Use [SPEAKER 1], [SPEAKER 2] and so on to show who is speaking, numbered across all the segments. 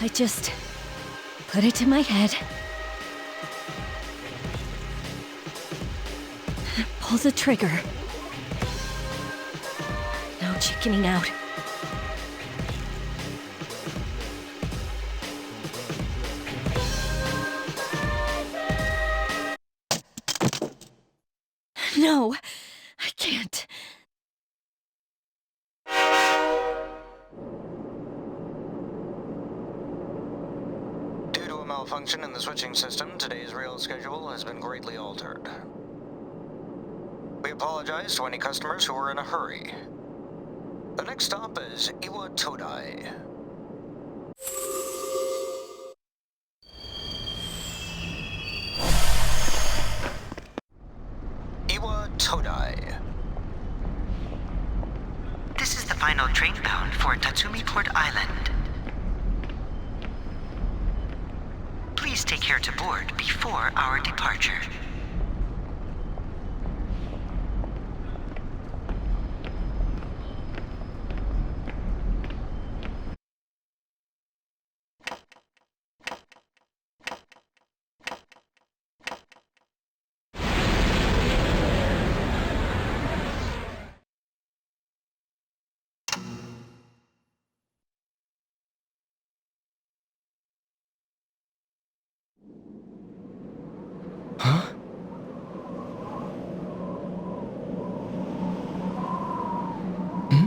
[SPEAKER 1] I just put it to my head, pull the trigger. No chickening out. No, I can't.
[SPEAKER 2] Due to a malfunction in the switching system, today's rail schedule has been greatly altered. We apologize to any customers who were in a hurry. The next stop is Iwa Todai. Iwa Todai.
[SPEAKER 3] This is the final train bound for Tatsumi Port Island. Please take care to board before our departure.
[SPEAKER 4] Huh? Hmm?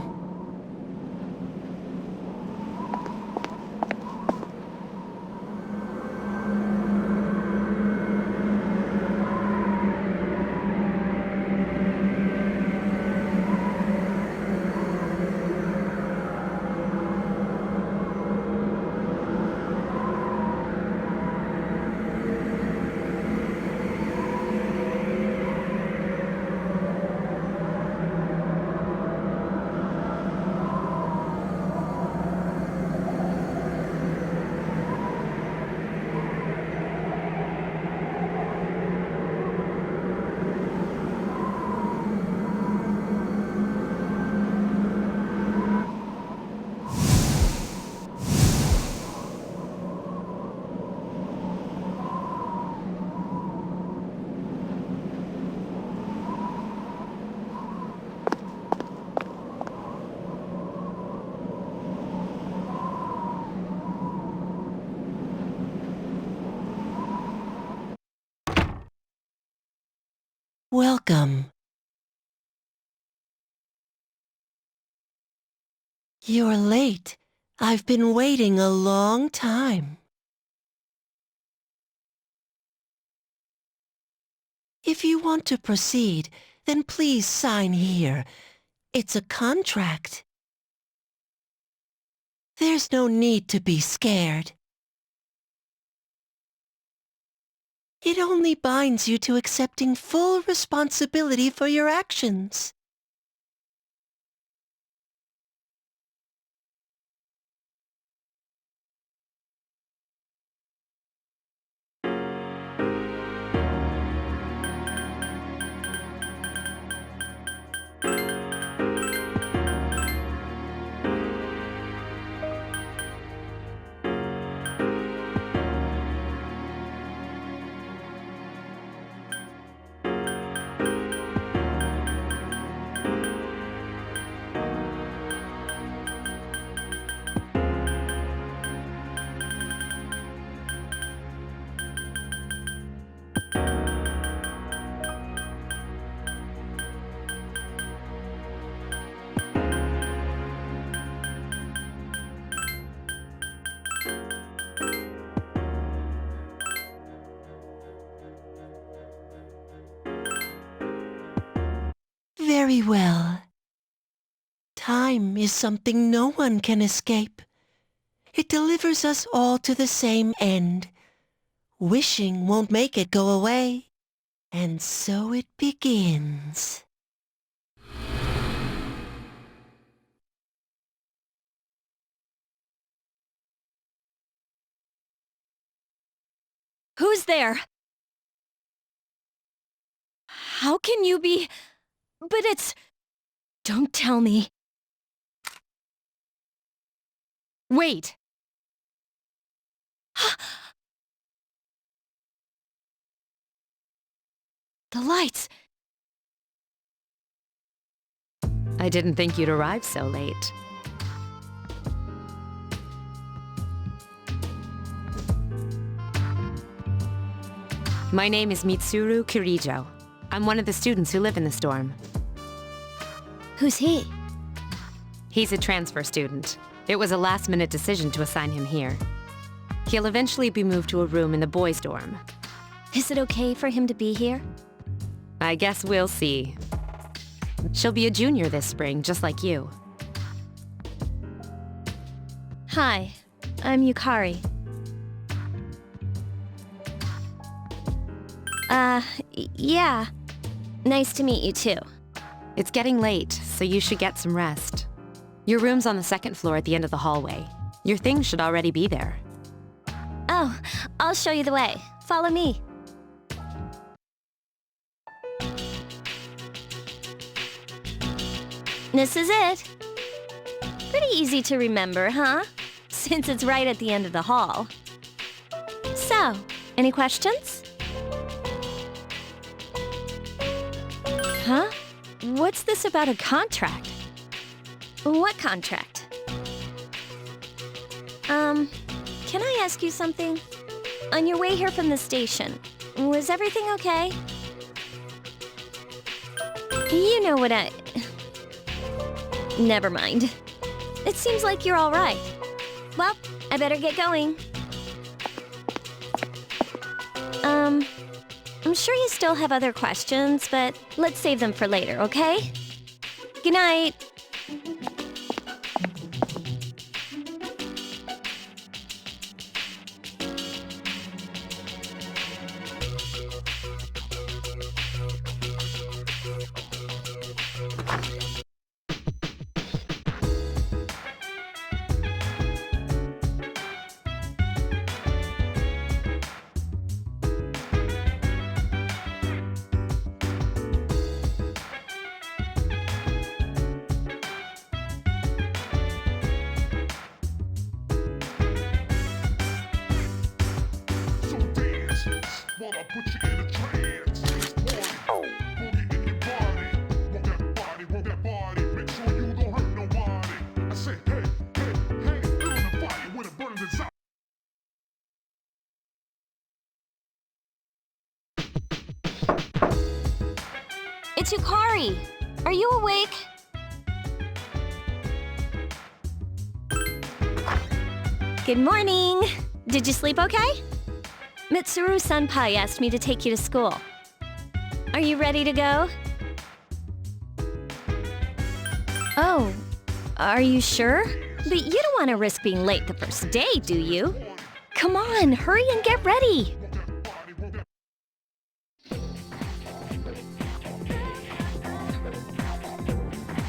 [SPEAKER 5] Welcome. You're late. I've been waiting a long time. If you want to proceed, then please sign here. It's a contract. There's no need to be scared. It only binds you to accepting full responsibility for your actions. Very well. Time is something no one can escape. It delivers us all to the same end. Wishing won't make it go away. And so it begins.
[SPEAKER 1] Who's there? How can you be... But it's... Don't tell me. Wait! The lights!
[SPEAKER 6] I didn't think you'd arrive so late. My name is Mitsuru Kirijo. I'm one of the students who live in this dorm.
[SPEAKER 1] Who's he?
[SPEAKER 6] He's a transfer student. It was a last-minute decision to assign him here. He'll eventually be moved to a room in the boys' dorm.
[SPEAKER 1] Is it okay for him to be here?
[SPEAKER 6] I guess we'll see. She'll be a junior this spring, just like you.
[SPEAKER 1] Hi, I'm Yukari. Yeah. Nice to meet you too.
[SPEAKER 6] It's getting late, so you should get some rest. Your room's on the second floor at the end of the hallway. Your things should already be there.
[SPEAKER 1] Oh, I'll show you the way. Follow me. This is it. Pretty easy to remember, huh? Since it's right at the end of the hall. So, any questions? Huh? What's this about a contract? What contract? Can I ask you something? On your way here from the station, was everything okay? You know what Never mind. It seems like you're all right. Well, I better get going. I'm sure you still have other questions, but let's save them for later, okay? Good night. It's Yukari. Are you awake? Good morning. Did you sleep okay? Mitsuru-senpai asked me to take you to school. Are you ready to go? Oh, are you sure? But you don't want to risk being late the first day, do you? Come on, hurry and get ready.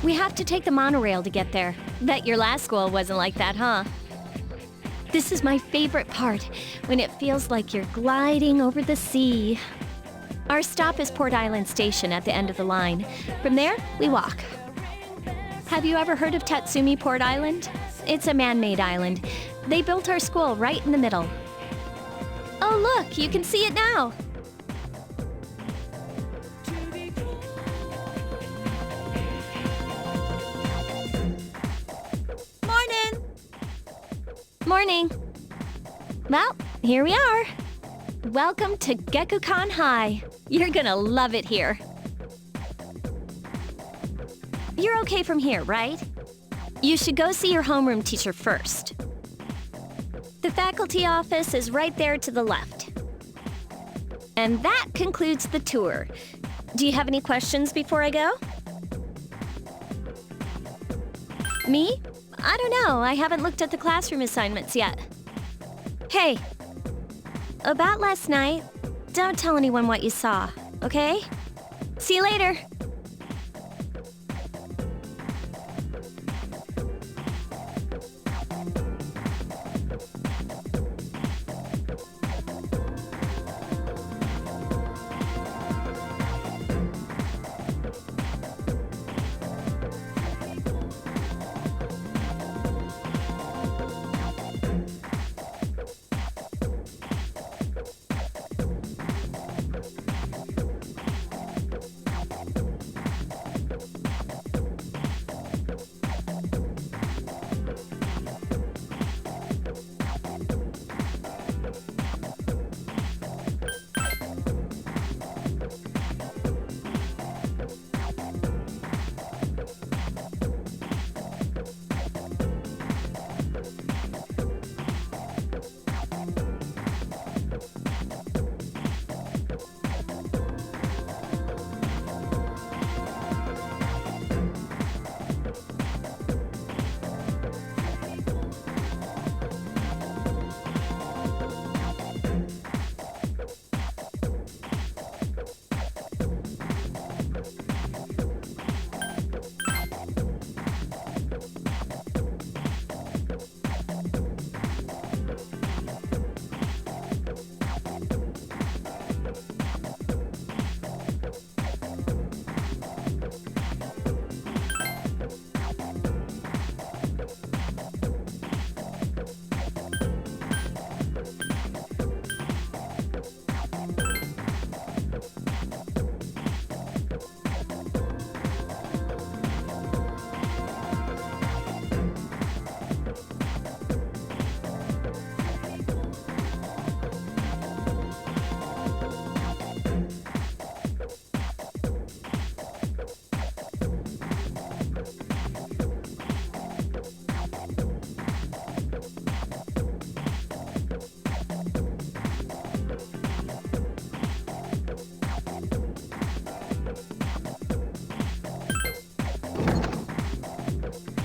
[SPEAKER 1] We have to take the monorail to get there. Bet your last school wasn't like that, huh? This is my favorite part, when it feels like you're gliding over the sea. Our stop is Port Island Station at the end of the line. From there, we walk. Have you ever heard of Tatsumi Port Island? It's a man-made island. They built our school right in the middle. Oh look, you can see it now. Morning. Well, here we are. Welcome to Gekukan High. You're gonna love it here. You're okay from here, right? You should go see your homeroom teacher first. The faculty office is right there to the left. And that concludes the tour. Do you have any questions before I go? Me? I don't know. I haven't looked at the classroom assignments yet. Hey, about last night, don't tell anyone what you saw, okay? See you later.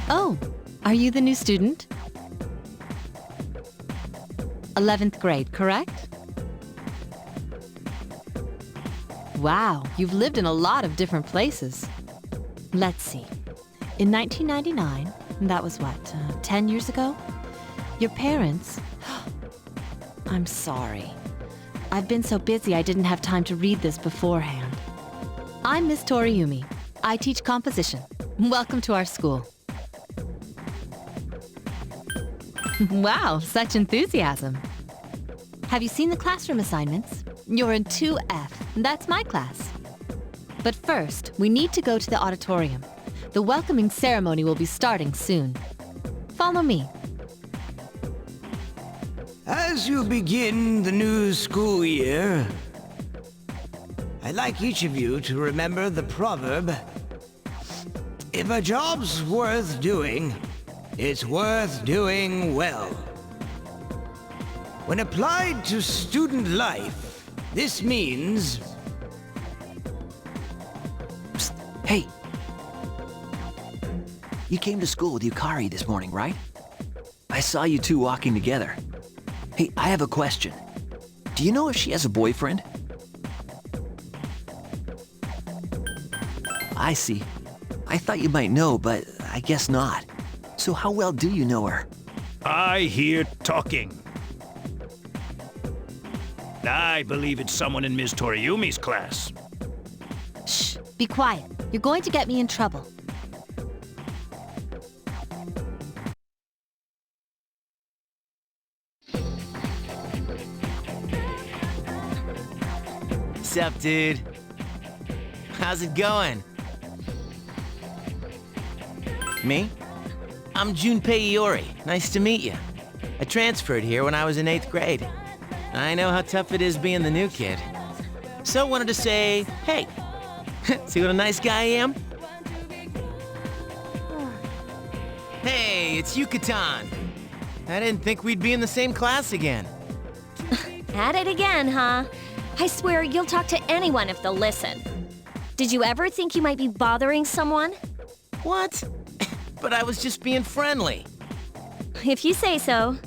[SPEAKER 6] Oh, are you the new student? 11th grade, correct? Wow, you've lived in a lot of different places. Let's see. In 1999, that was what, 10 years ago? Your parents... I'm sorry. I've been so busy I didn't have time to read this beforehand. I'm Miss Toriumi. I teach composition. Welcome to our school. Wow, such enthusiasm. Have you seen the classroom assignments? You're in 2F. That's my class. But first, we need to go to the auditorium. The welcoming ceremony will be starting soon. Follow me.
[SPEAKER 7] As you begin the new school year, I'd like each of you to remember the proverb, if a job's worth doing, it's worth doing well. When applied to student life, this means...
[SPEAKER 8] Psst, hey! You came to school with Yukari this morning, right? I saw you two walking together. Hey, I have a question. Do you know if she has a boyfriend? I see. I thought you might know, but I guess not. So how well do you know her?
[SPEAKER 9] I hear talking. I believe it's someone in Ms. Toriumi's class.
[SPEAKER 6] Shh, be quiet. You're going to get me in trouble.
[SPEAKER 10] Sup, dude? How's it going? Me? I'm Junpei Iori. Nice to meet you. I transferred here when I was in 8th grade. I know how tough it is being the new kid. So wanted to say, hey, see what a nice guy I am? Hey, it's Yucatan. I didn't think we'd be in the same class again.
[SPEAKER 1] At it again, huh? I swear you'll talk to anyone if they'll listen. Did you ever think you might be bothering someone?
[SPEAKER 10] What? But I was just being friendly.
[SPEAKER 1] If you say so.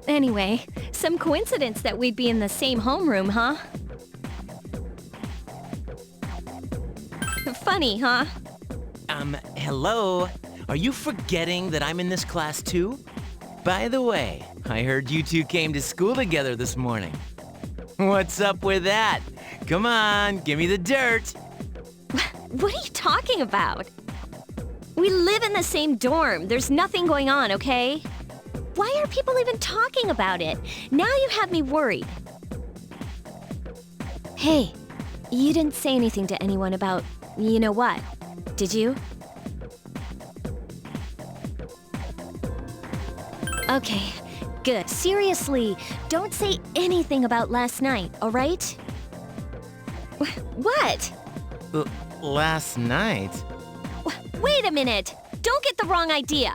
[SPEAKER 1] Anyway, some coincidence that we'd be in the same homeroom, huh? Funny, huh?
[SPEAKER 10] Hello? Are you forgetting that I'm in this class too? By the way, I heard you two came to school together this morning. What's up with that? Come on, give me the dirt.
[SPEAKER 1] What are you talking about? We live in the same dorm. There's nothing going on, okay? Why are people even talking about it? Now you have me worried. Hey, you didn't say anything to anyone about, you know what, did you? Okay, good. Seriously, don't say anything about last night, all right? What?
[SPEAKER 10] Last night?
[SPEAKER 1] Wait a minute! Don't get the wrong idea!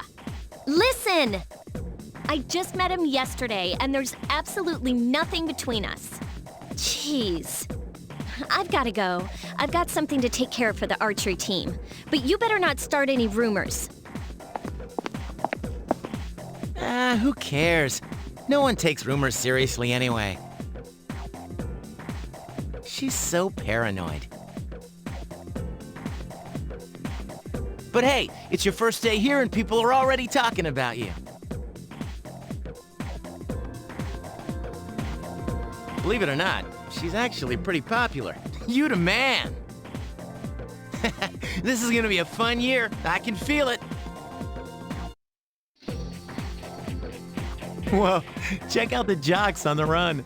[SPEAKER 1] Listen! I just met him yesterday, and there's absolutely nothing between us. Jeez. I've gotta go. I've got something to take care of for the archery team. But you better not start any rumors.
[SPEAKER 10] Who cares? No one takes rumors seriously anyway. She's so paranoid. But hey, it's your first day here and people are already talking about you. Believe it or not, she's actually pretty popular. You the man! This is gonna be a fun year. I can feel it. Whoa, check out the jocks on the run.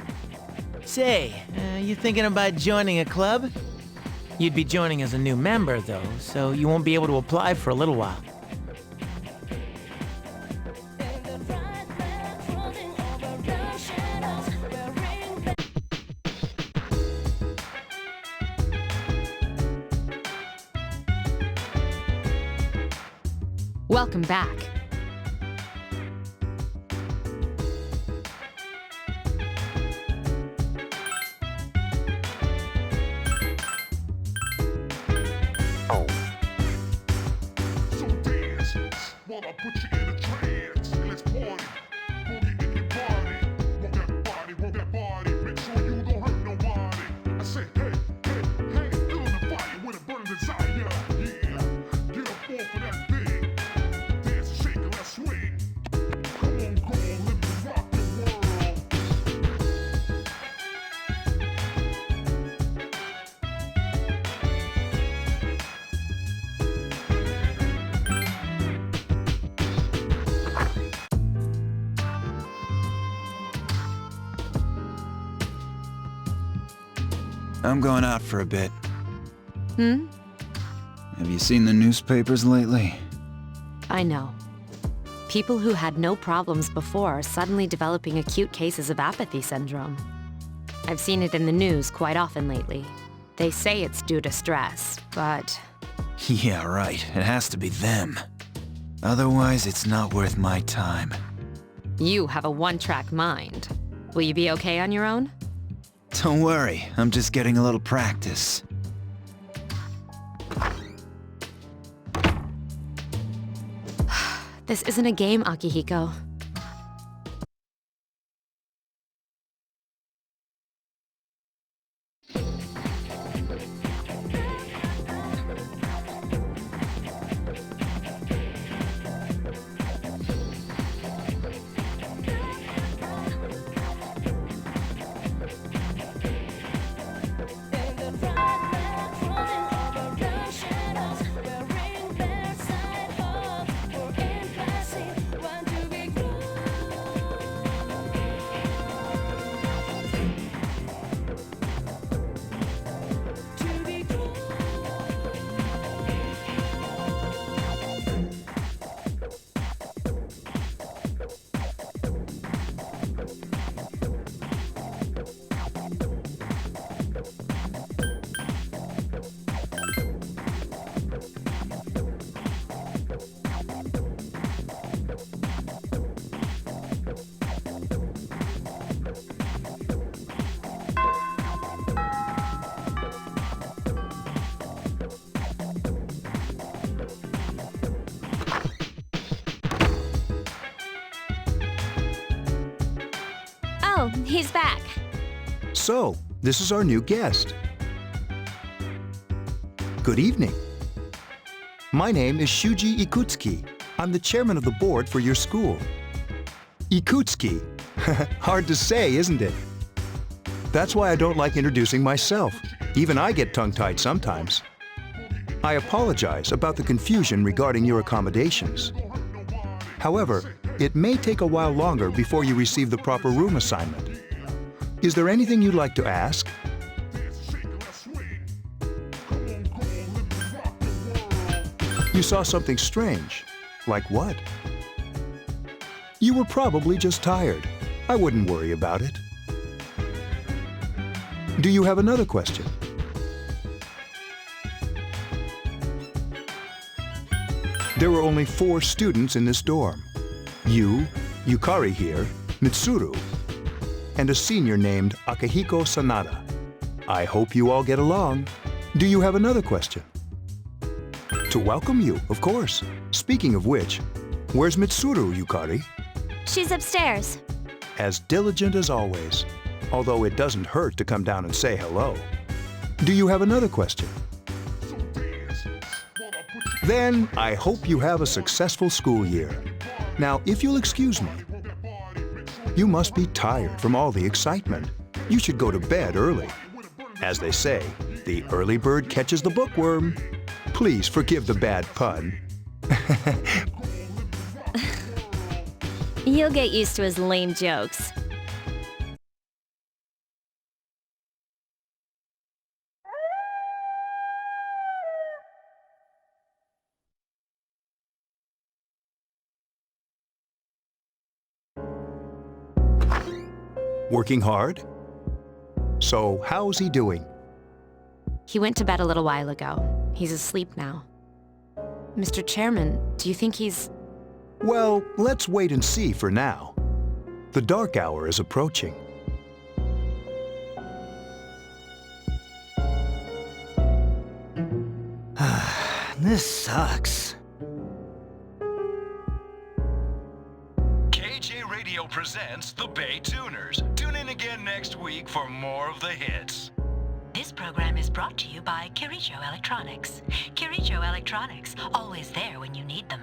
[SPEAKER 10] Say, you thinking about joining a club? You'd be joining as a new member, though, so you won't be able to apply for a little while.
[SPEAKER 6] Welcome back.
[SPEAKER 11] I'm going out for a bit.
[SPEAKER 6] Hmm?
[SPEAKER 11] Have you seen the newspapers lately?
[SPEAKER 6] I know. People who had no problems before are suddenly developing acute cases of apathy syndrome. I've seen it in the news quite often lately. They say it's due to stress, but...
[SPEAKER 11] Yeah, right. It has to be them. Otherwise, it's not worth my time.
[SPEAKER 6] You have a one-track mind. Will you be okay on your own?
[SPEAKER 11] Don't worry, I'm just getting a little practice.
[SPEAKER 6] This isn't a game, Akihiko.
[SPEAKER 1] Oh, he's back.
[SPEAKER 12] So, this is our new guest. Good evening. My name is Shuji Ikutsuki. I'm the chairman of the board for your school. Ikutsuki. Hard to say, isn't it? That's why I don't like introducing myself. Even I get tongue-tied sometimes. I apologize about the confusion regarding your accommodations. However, it may take a while longer before you receive the proper room assignment. Is there anything you'd like to ask? You saw something strange. Like what? You were probably just tired. I wouldn't worry about it. Do you have another question? There were only 4 students in this dorm. You, Yukari here, Mitsuru, and a senior named Akihiko Sanada. I hope you all get along. Do you have another question? To welcome you, of course. Speaking of which, where's Mitsuru, Yukari?
[SPEAKER 1] She's upstairs.
[SPEAKER 12] As diligent as always, although it doesn't hurt to come down and say hello. Do you have another question? Then I hope you have a successful school year. Now, if you'll excuse me, you must be tired from all the excitement. You should go to bed early. As they say, the early bird catches the bookworm. Please forgive the bad pun.
[SPEAKER 1] You'll get used to his lame jokes.
[SPEAKER 12] Working hard? So, how's he doing?
[SPEAKER 6] He went to bed a little while ago. He's asleep now. Mr. Chairman, do you think he's...
[SPEAKER 12] Well, let's wait and see for now. The dark hour is approaching.
[SPEAKER 7] This sucks.
[SPEAKER 9] KJ Radio presents the Bay Tuners. Tune in again next week for more of the hits.
[SPEAKER 3] This program is brought to you by Kirijo Electronics. Kirijo Electronics, always there when you need them.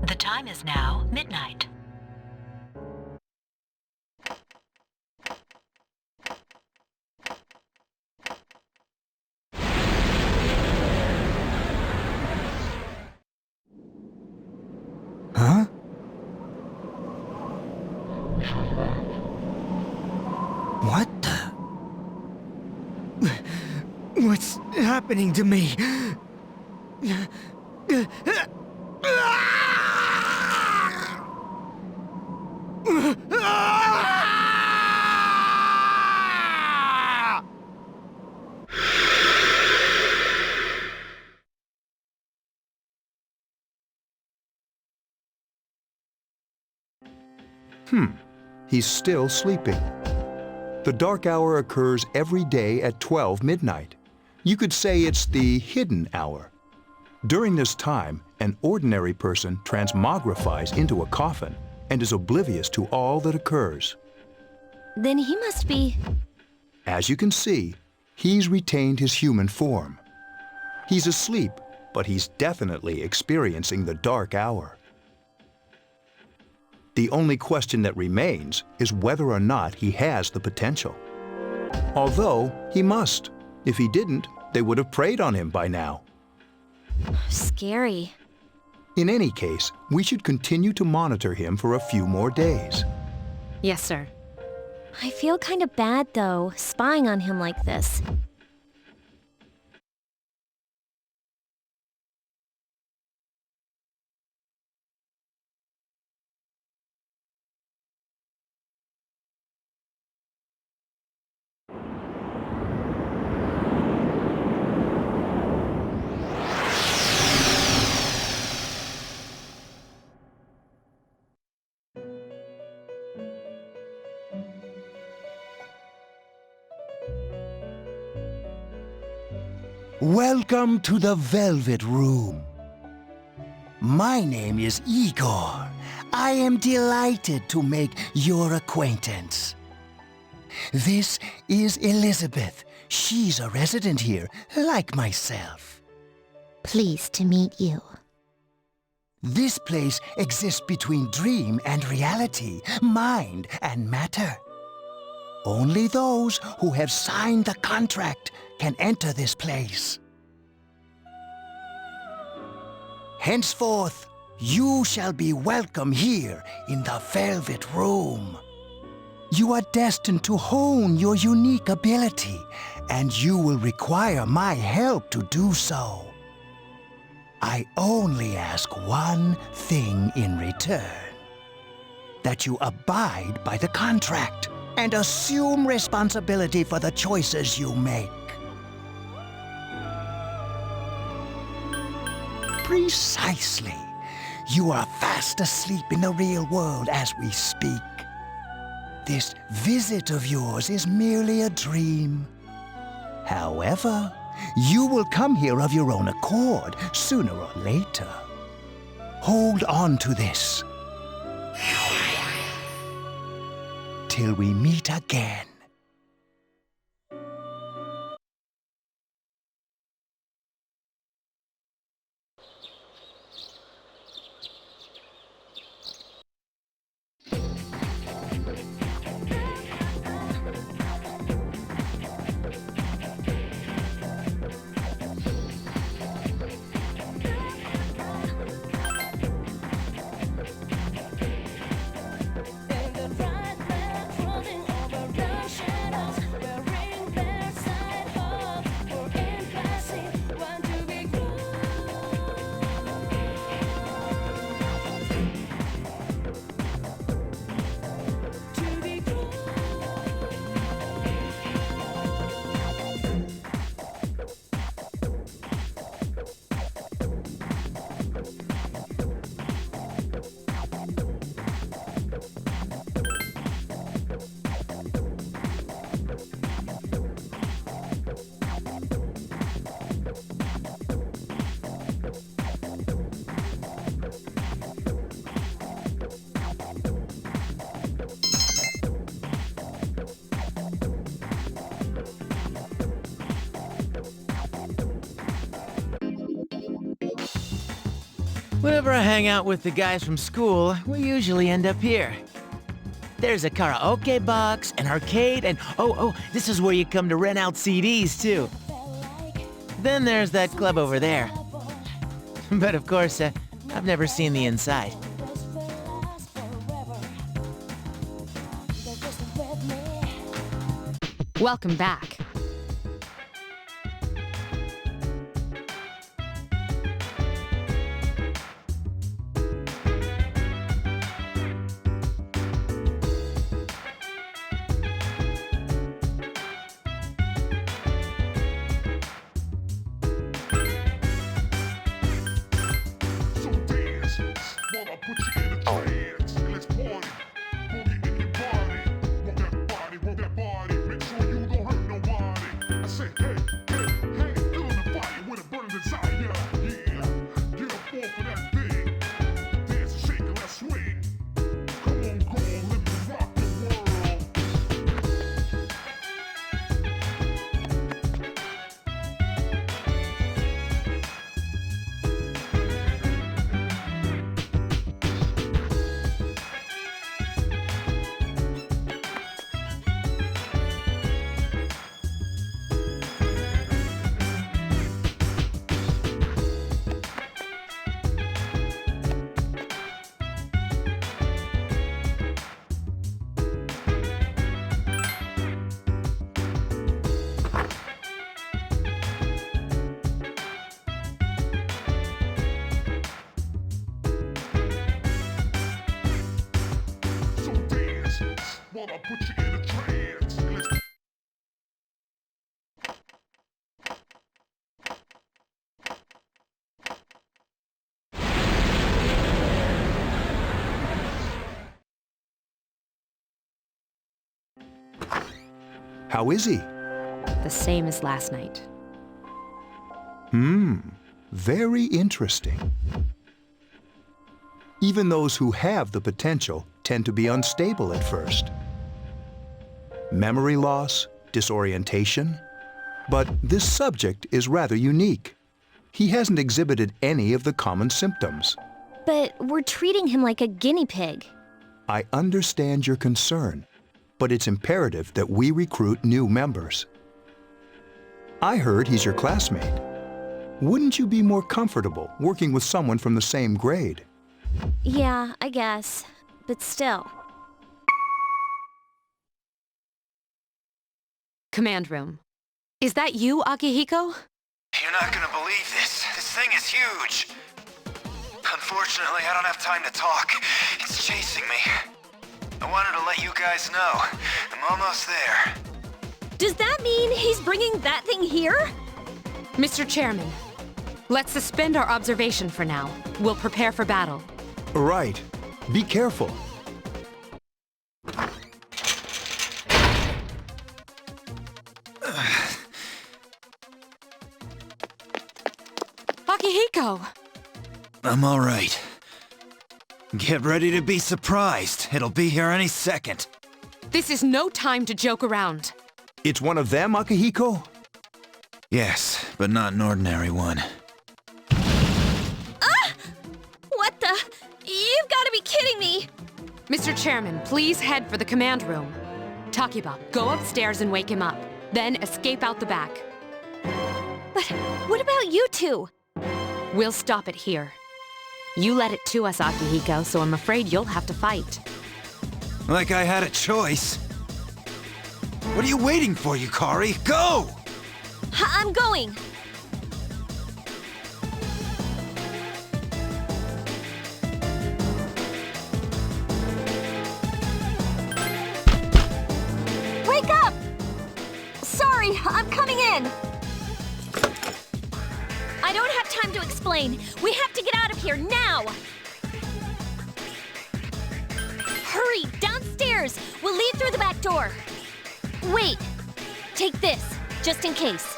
[SPEAKER 3] The time is now midnight.
[SPEAKER 7] Huh? What the? happening to me?
[SPEAKER 12] He's still sleeping. The dark hour occurs every day at 12 midnight. You could say it's the hidden hour. During this time, an ordinary person transmogrifies into a coffin and is oblivious to all that occurs.
[SPEAKER 1] Then he must be...
[SPEAKER 12] As you can see, he's retained his human form. He's asleep, but he's definitely experiencing the dark hour. The only question that remains is whether or not he has the potential. Although, he must. If he didn't, they would have preyed on him by now.
[SPEAKER 1] Scary.
[SPEAKER 12] In any case, we should continue to monitor him for a few more days.
[SPEAKER 6] Yes, sir.
[SPEAKER 1] I feel kind of bad, though, spying on him like this.
[SPEAKER 7] Welcome to the Velvet Room. My name is Igor. I am delighted to make your acquaintance. This is Elizabeth. She's a resident here, like myself.
[SPEAKER 13] Pleased to meet you.
[SPEAKER 7] This place exists between dream and reality, mind and matter. Only those who have signed the contract can enter this place. Henceforth, you shall be welcome here in the Velvet Room. You are destined to hone your unique ability, and you will require my help to do so. I only ask one thing in return: that you abide by the contract and assume responsibility for the choices you make. Precisely. You are fast asleep in the real world as we speak. This visit of yours is merely a dream. However, you will come here of your own accord, sooner or later. Hold on to this. Till we meet again.
[SPEAKER 10] Whenever I hang out with the guys from school, we usually end up here. There's a karaoke box, an arcade, and oh, this is where you come to rent out CDs, too. Then there's that club over there. But of course, I've never seen the inside.
[SPEAKER 6] Welcome back.
[SPEAKER 12] How is he?
[SPEAKER 6] The same as last night.
[SPEAKER 12] Very interesting. Even those who have the potential tend to be unstable at first. Memory loss, disorientation. But this subject is rather unique. He hasn't exhibited any of the common symptoms.
[SPEAKER 1] But we're treating him like a guinea pig.
[SPEAKER 12] I understand your concern, but it's imperative that we recruit new members. I heard he's your classmate. Wouldn't you be more comfortable working with someone from the same grade?
[SPEAKER 1] Yeah, I guess. But still.
[SPEAKER 6] Command room. Is that you, Akihiko?
[SPEAKER 11] You're not gonna believe this. This thing is huge. Unfortunately, I don't have time to talk. It's chasing me. I wanted to let you guys know. I'm almost there.
[SPEAKER 1] Does that mean he's bringing that thing here?
[SPEAKER 6] Mr. Chairman, let's suspend our observation for now. We'll prepare for battle.
[SPEAKER 12] Right. Be careful.
[SPEAKER 6] Akihiko!
[SPEAKER 11] I'm all right. Get ready to be surprised. It'll be here any second.
[SPEAKER 6] This is no time to joke around.
[SPEAKER 12] It's one of them, Akihiko?
[SPEAKER 11] Yes, but not an ordinary one.
[SPEAKER 1] Ah! What the? You've got to be kidding me!
[SPEAKER 6] Mr. Chairman, please head for the command room. Takiba, go upstairs and wake him up. Then escape out the back.
[SPEAKER 1] But what about you two?
[SPEAKER 6] We'll stop it here. You led it to us, Akihiko, so I'm afraid you'll have to fight.
[SPEAKER 11] Like I had a choice. What are you waiting for, Yukari? Go!
[SPEAKER 1] I'm going! Wake up! Sorry, I'm coming in! I don't have time to explain. We have to get out of here now! Hurry, downstairs! We'll leave through the back door. Wait, take this, just in case.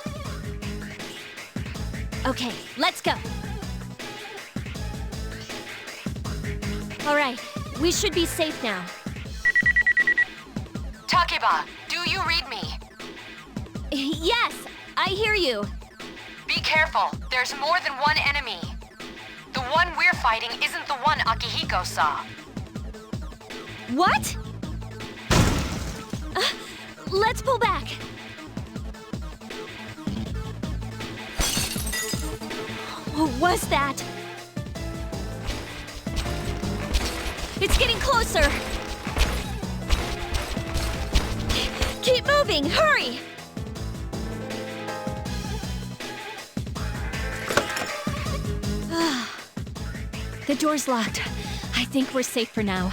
[SPEAKER 1] Okay, let's go. All right, we should be safe now.
[SPEAKER 6] Takiba, do you read me?
[SPEAKER 1] Yes, I hear you.
[SPEAKER 6] Be careful, there's more than one enemy. The one we're fighting isn't the one Akihiko saw.
[SPEAKER 1] What? Let's pull back. What was that? It's getting closer. Keep moving, hurry! The door's locked. I think we're safe for now.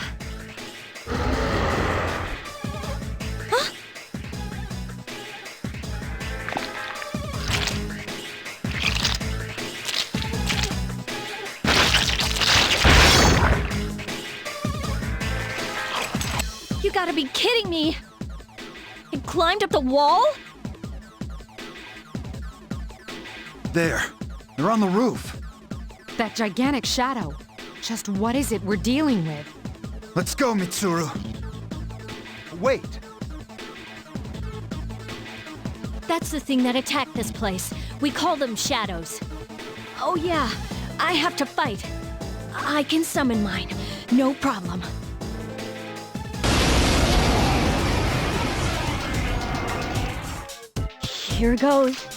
[SPEAKER 1] You gotta be kidding me! It climbed up the wall?
[SPEAKER 11] There. They're on the roof.
[SPEAKER 6] That gigantic shadow. Just what is it we're dealing with?
[SPEAKER 11] Let's go, Mitsuru.
[SPEAKER 12] Wait!
[SPEAKER 1] That's the thing that attacked this place. We call them shadows. Oh yeah, I have to fight. I can summon mine. No problem. Here goes.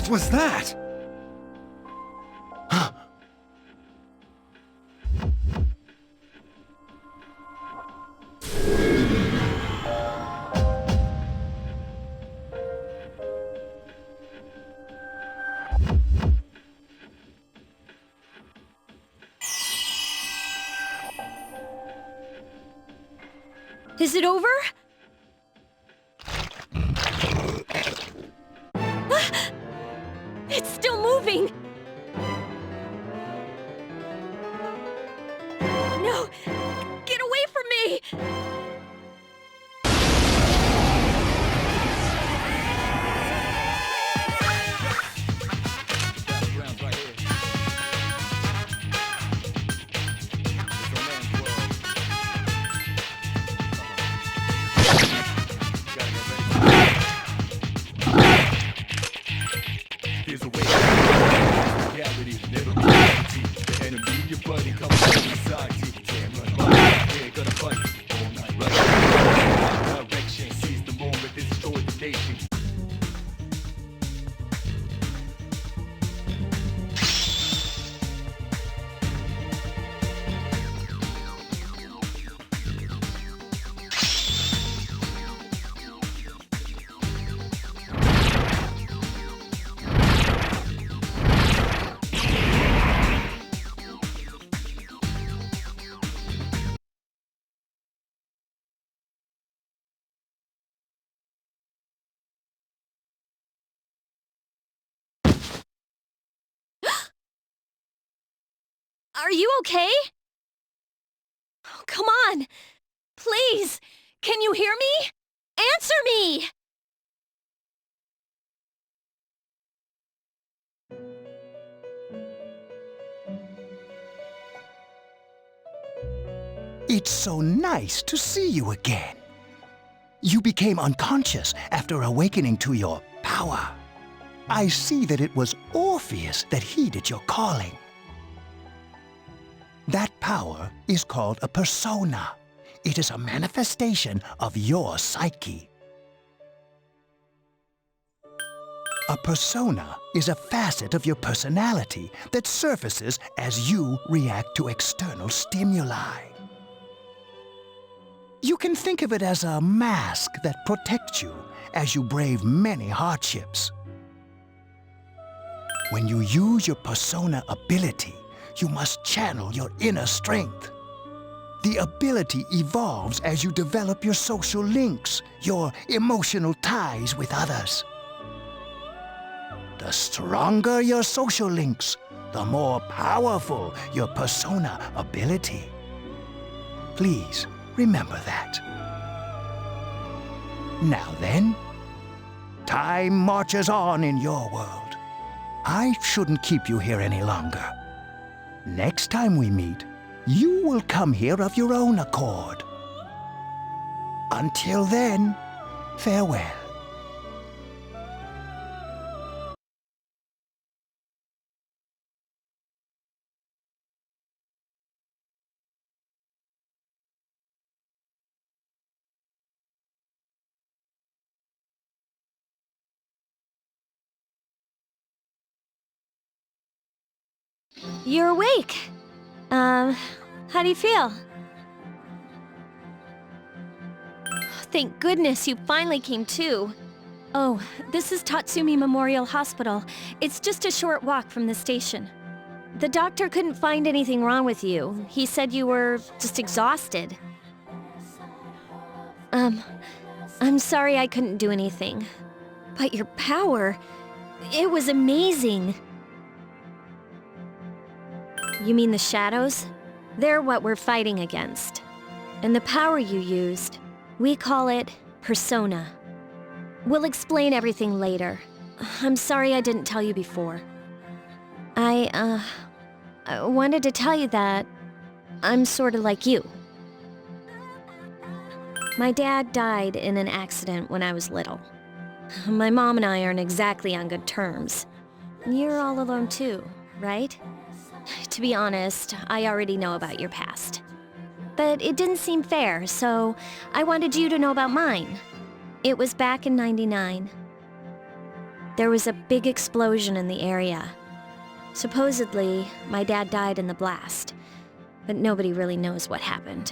[SPEAKER 12] What was that?
[SPEAKER 1] Is it over? It's still moving! No! Get away from me! Are you okay? Oh, come on! Please! Can you hear me? Answer me!
[SPEAKER 14] It's so nice to see you again. You became unconscious after awakening to your power. I see that it was Orpheus that heeded your calling. That power is called a persona. It is a manifestation of your psyche. A persona is a facet of your personality that surfaces as you react to external stimuli. You can think of it as a mask that protects you as you brave many hardships. When you use your persona ability, you must channel your inner strength. The ability evolves as you develop your social links, your emotional ties with others. The stronger your social links, the more powerful your persona ability. Please remember that. Now then, time marches on in your world. I shouldn't keep you here any longer. Next time we meet, you will come here of your own accord. Until then, farewell.
[SPEAKER 1] You're awake. How do you feel? Thank goodness you finally came to. Oh, this is Tatsumi Memorial Hospital. It's just a short walk from the station. The doctor couldn't find anything wrong with you. He said you were just exhausted. I'm sorry I couldn't do anything. But your power, it was amazing. You mean the shadows? They're what we're fighting against. And the power you used, we call it persona. We'll explain everything later. I'm sorry I didn't tell you before. I wanted to tell you that I'm sort of like you. My dad died in an accident when I was little. My mom and I aren't exactly on good terms. You're all alone too, right? To be honest, I already know about your past. But it didn't seem fair, so I wanted you to know about mine. It was back in '99. there was a big explosion in the area. Supposedly, my dad died in the blast, but nobody really knows what happened.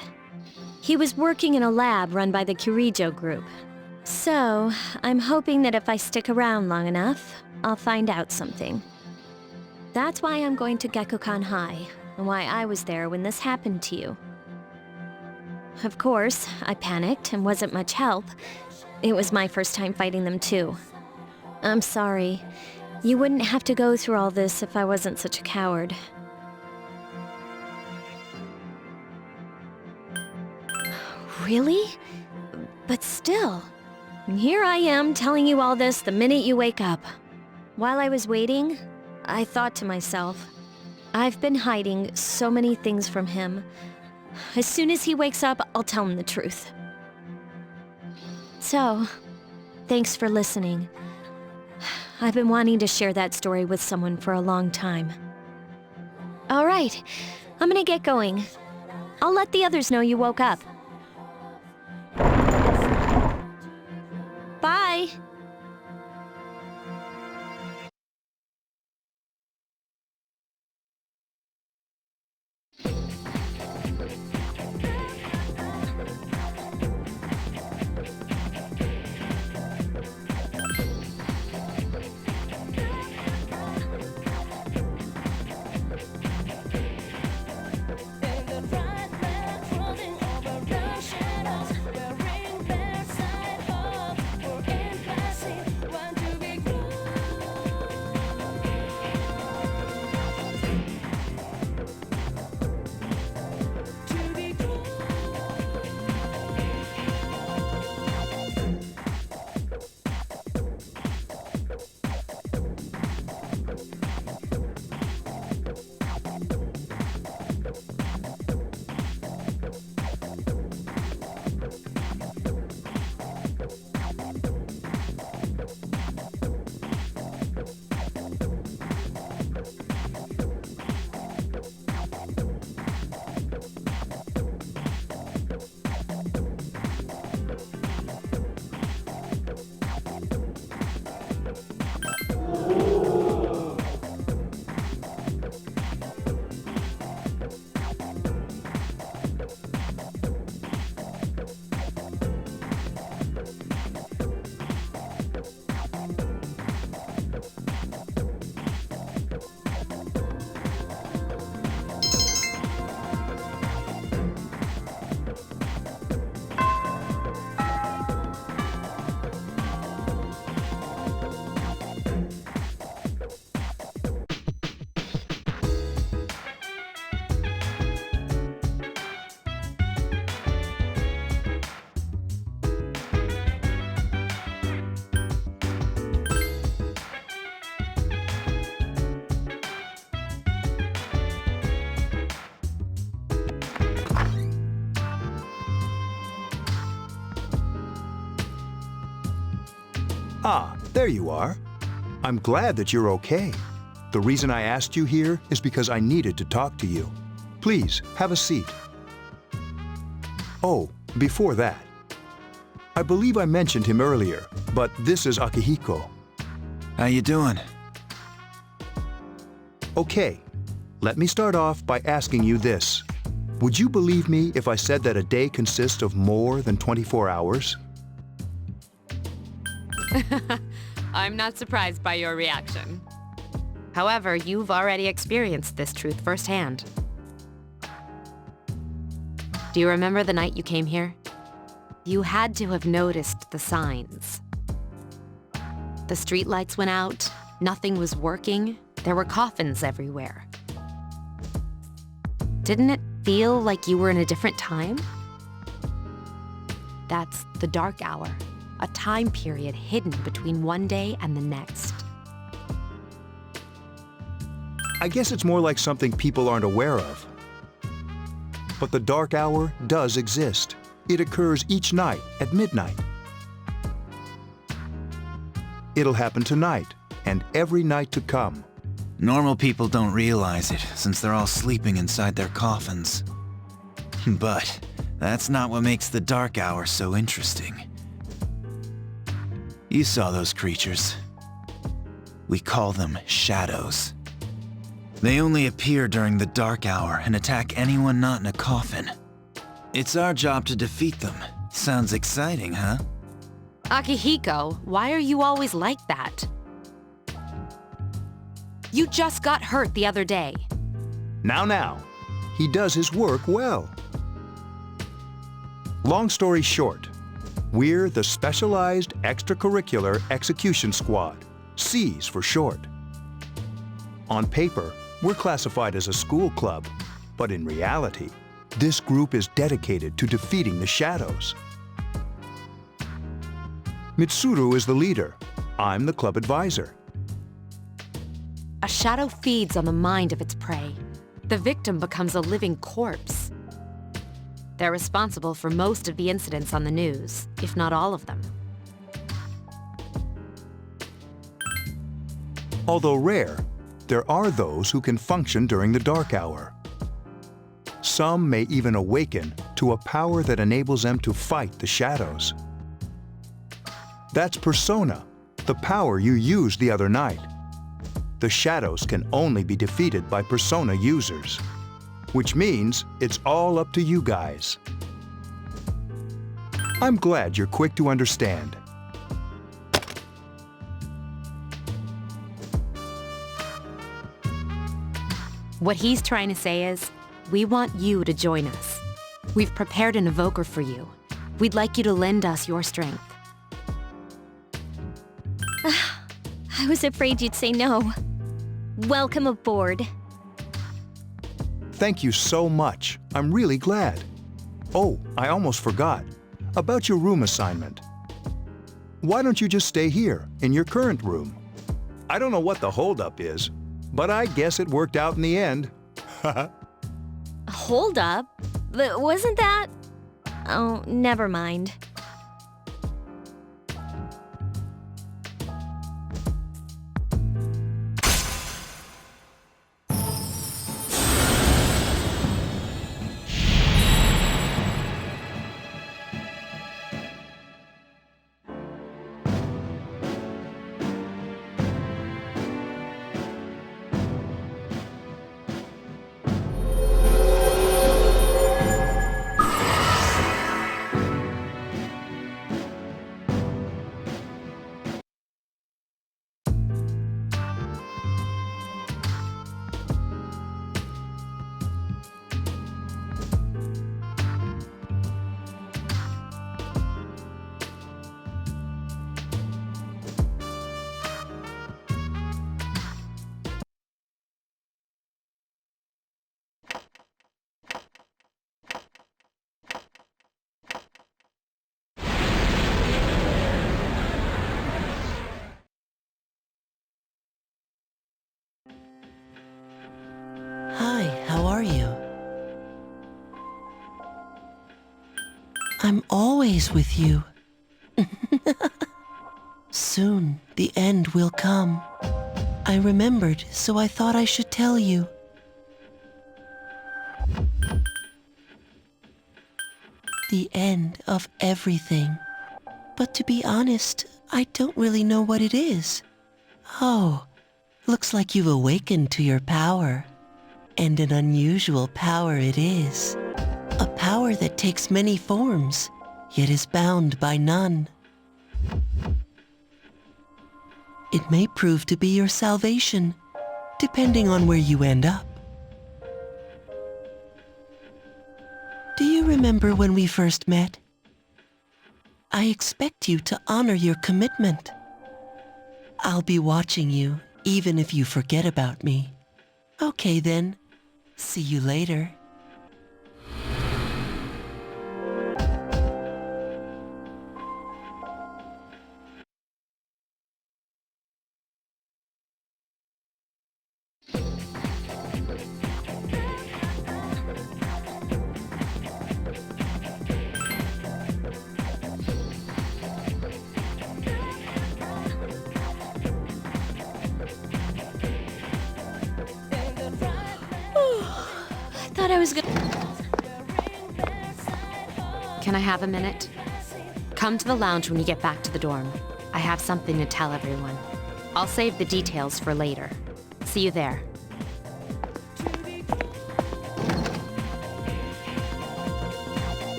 [SPEAKER 1] He was working in a lab run by the Kirijo group. So, I'm hoping that if I stick around long enough, I'll find out something. That's why I'm going to Gekkoukan High, and why I was there when this happened to you. Of course, I panicked and wasn't much help. It was my first time fighting them too. I'm sorry. You wouldn't have to go through all this if I wasn't such a coward. Really? But still, here I am telling you all this the minute you wake up. While I was waiting, I thought to myself, I've been hiding so many things from him. As soon as he wakes up, I'll tell him the truth. So, thanks for listening. I've been wanting to share that story with someone for a long time. All right, I'm gonna get going. I'll let the others know you woke up. Bye!
[SPEAKER 12] Ah, there you are. I'm glad that you're okay. The reason I asked you here is because I needed to talk to you. Please, have a seat. Oh, before that, I believe I mentioned him earlier, but this is Akihiko.
[SPEAKER 11] How you doing?
[SPEAKER 12] Okay, let me start off by asking you this. Would you believe me if I said that a day consists of more than 24 hours?
[SPEAKER 6] I'm not surprised by your reaction. However, you've already experienced this truth firsthand. Do you remember the night you came here? You had to have noticed the signs. The streetlights went out, nothing was working, there were coffins everywhere. Didn't it feel like you were in a different time? That's the dark hour. A time period hidden between one day and the next.
[SPEAKER 12] I guess it's more like something people aren't aware of. But the dark hour does exist. It occurs each night at midnight. It'll happen tonight and every night to come.
[SPEAKER 11] Normal people don't realize it, since they're all sleeping inside their coffins. But that's not what makes the dark hour so interesting. You saw those creatures.
[SPEAKER 2] We call them shadows. They only appear during the dark hour and attack anyone not in a coffin. It's our job to defeat them. Sounds exciting, huh?
[SPEAKER 6] Akihiko, why are you always like that? You just got hurt the other day.
[SPEAKER 12] Now. He does his work well. Long story short, we're the Specialized Extracurricular Execution Squad, SEAS for short. On paper, we're classified as a school club, but in reality, this group is dedicated to defeating the shadows. Mitsuru is the leader. I'm the club advisor.
[SPEAKER 6] A shadow feeds on the mind of its prey. The victim becomes a living corpse. They're responsible for most of the incidents on the news, if not all of them.
[SPEAKER 12] Although rare, there are those who can function during the dark hour. Some may even awaken to a power that enables them to fight the shadows. That's Persona, the power you used the other night. The shadows can only be defeated by Persona users, which means it's all up to you guys. I'm glad you're quick to understand.
[SPEAKER 6] What he's trying to say is, we want you to join us. We've prepared an evoker for you. We'd like you to lend us your strength.
[SPEAKER 1] I was afraid you'd say no. Welcome aboard.
[SPEAKER 12] Thank you so much. I'm really glad. Oh, I almost forgot. About your room assignment. Why don't you just stay here, in your current room? I don't know what the holdup is, but I guess it worked out in the end.
[SPEAKER 1] Hold up? Wasn't that... Oh, never mind.
[SPEAKER 5] Hi, how are you? I'm always with you. Soon, the end will come. I remembered, so I thought I should tell you. The end of everything. But to be honest, I don't really know what it is. Oh, looks like you've awakened to your power. And an unusual power it is. A power that takes many forms, yet is bound by none. It may prove to be your salvation, depending on where you end up. Do you remember when we first met? I expect you to honor your commitment. I'll be watching you, even if you forget about me. Okay then. See you later.
[SPEAKER 1] Thought I was gonna...
[SPEAKER 6] Can I have a minute? Come to the lounge when you get back to the dorm. I have something to tell everyone. I'll save the details for later. See you there.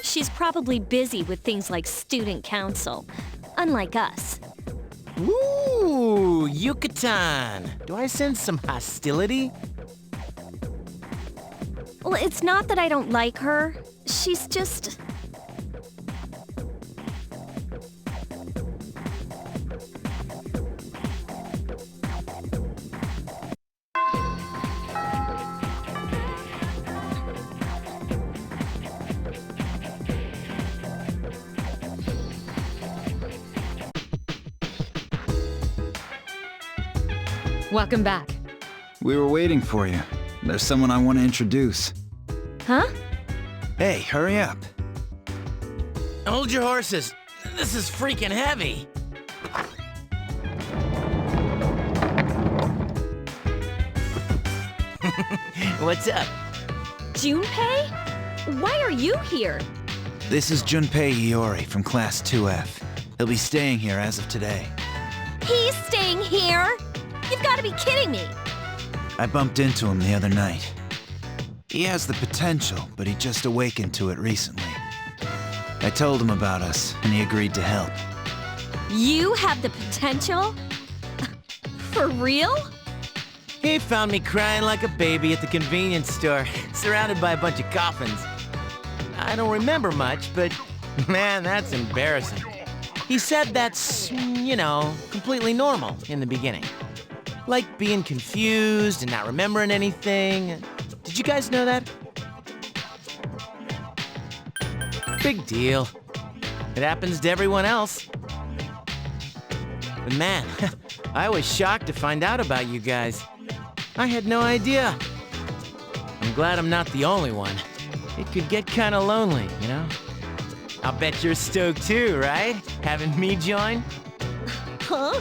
[SPEAKER 1] She's probably busy with things like student council, unlike us.
[SPEAKER 10] Ooh, Yucatan. Do I sense some hostility?
[SPEAKER 1] Well, it's not that I don't like her. She's just...
[SPEAKER 6] Welcome back.
[SPEAKER 2] We were waiting for you. There's someone I want to introduce.
[SPEAKER 1] Huh?
[SPEAKER 2] Hey, hurry up.
[SPEAKER 10] Hold your horses. This is freaking heavy. What's up?
[SPEAKER 1] Junpei? Why are you here?
[SPEAKER 2] This is Junpei Iori from Class 2F. He'll be staying here as of today.
[SPEAKER 1] He's staying here? You've got to be kidding me.
[SPEAKER 2] I bumped into him the other night. He has the potential, but he just awakened to it recently. I told him about us, and he agreed to help.
[SPEAKER 1] You have the potential? For real?
[SPEAKER 10] He found me crying like a baby at the convenience store, surrounded by a bunch of coffins. I don't remember much, but man, that's embarrassing. He said that's, you know, completely normal in the beginning. Like being confused and not remembering anything. Did you guys know that? Big deal. It happens to everyone else. But man, I was shocked to find out about you guys. I had no idea. I'm glad I'm not the only one. It could get kind of lonely, you know? I'll bet you're stoked too, right? Having me join?
[SPEAKER 1] Huh?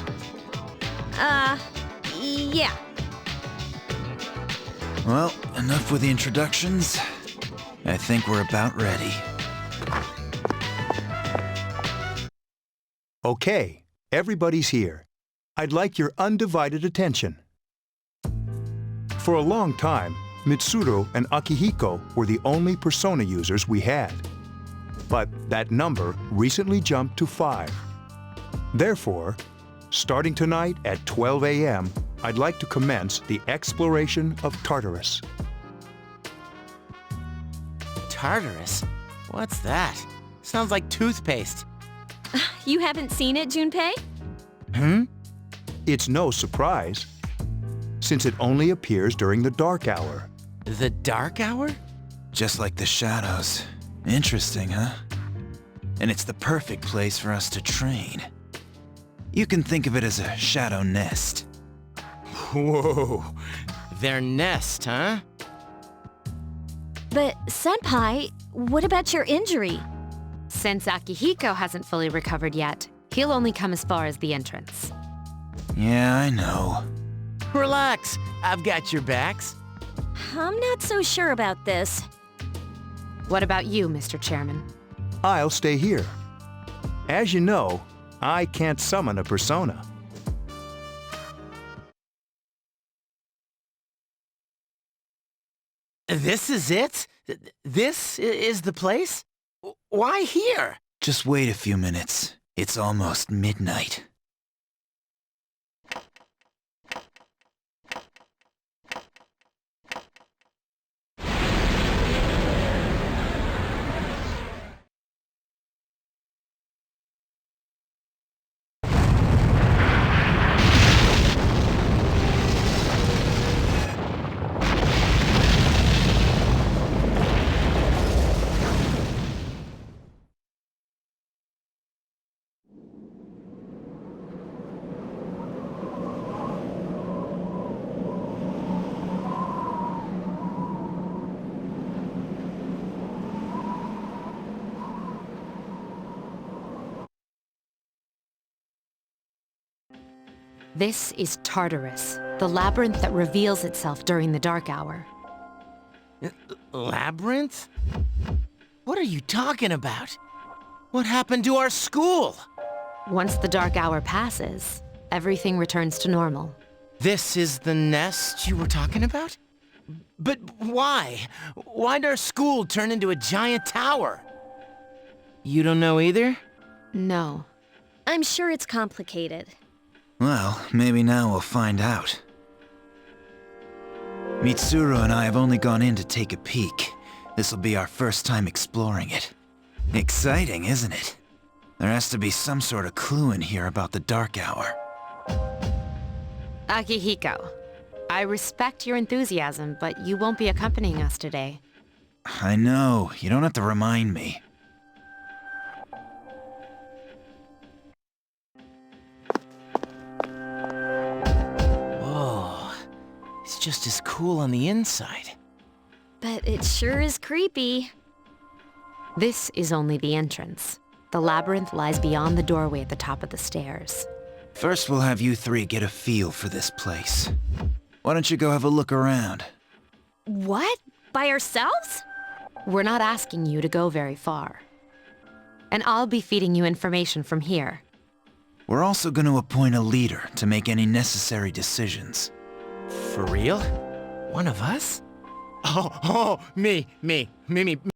[SPEAKER 1] Yeah.
[SPEAKER 2] Well, enough with the introductions. I think we're about ready.
[SPEAKER 12] Okay, everybody's here. I'd like your undivided attention. For a long time, Mitsuru and Akihiko were the only Persona users we had. But that number recently jumped to 5. Therefore, starting tonight at 12 a.m., I'd like to commence the exploration of Tartarus.
[SPEAKER 10] Tartarus? What's that? Sounds like toothpaste.
[SPEAKER 1] You haven't seen it, Junpei?
[SPEAKER 12] It's no surprise, since it only appears during the dark hour.
[SPEAKER 10] The dark hour?
[SPEAKER 2] Just like the shadows. Interesting, huh? And it's the perfect place for us to train. You can think of it as a shadow nest.
[SPEAKER 10] Whoa, their nest, huh?
[SPEAKER 1] But, Senpai, what about your injury?
[SPEAKER 6] Since Akihiko hasn't fully recovered yet, he'll only come as far as the entrance.
[SPEAKER 2] Yeah, I know.
[SPEAKER 10] Relax, I've got your backs.
[SPEAKER 1] I'm not so sure about this.
[SPEAKER 6] What about you, Mr. Chairman?
[SPEAKER 12] I'll stay here. As you know, I can't summon a persona.
[SPEAKER 10] This is it? This is the place? Why here?
[SPEAKER 2] Just wait a few minutes. It's almost midnight.
[SPEAKER 6] This is Tartarus, the labyrinth that reveals itself during the dark hour.
[SPEAKER 10] Labyrinth? What are you talking about? What happened to our school?
[SPEAKER 6] Once the dark hour passes, everything returns to normal.
[SPEAKER 10] This is the nest you were talking about? But why? Why'd our school turn into a giant tower? You don't know either?
[SPEAKER 6] No.
[SPEAKER 1] I'm sure it's complicated.
[SPEAKER 2] Well, maybe now we'll find out. Mitsuru and I have only gone in to take a peek. This'll be our first time exploring it. Exciting, isn't it? There has to be some sort of clue in here about the dark hour.
[SPEAKER 6] Akihiko, I respect your enthusiasm, but you won't be accompanying us today.
[SPEAKER 2] I know, you don't have to remind me.
[SPEAKER 10] Whoa, it's just as cool on the inside.
[SPEAKER 1] But it sure is creepy.
[SPEAKER 6] This is only the entrance. The labyrinth lies beyond the doorway at the top of the stairs.
[SPEAKER 2] First we'll have you three get a feel for this place. Why don't you go have a look around?
[SPEAKER 1] What? By ourselves?
[SPEAKER 6] We're not asking you to go very far. And I'll be feeding you information from here.
[SPEAKER 2] We're also going to appoint a leader to make any necessary decisions.
[SPEAKER 10] For real? One of us? Oh, me.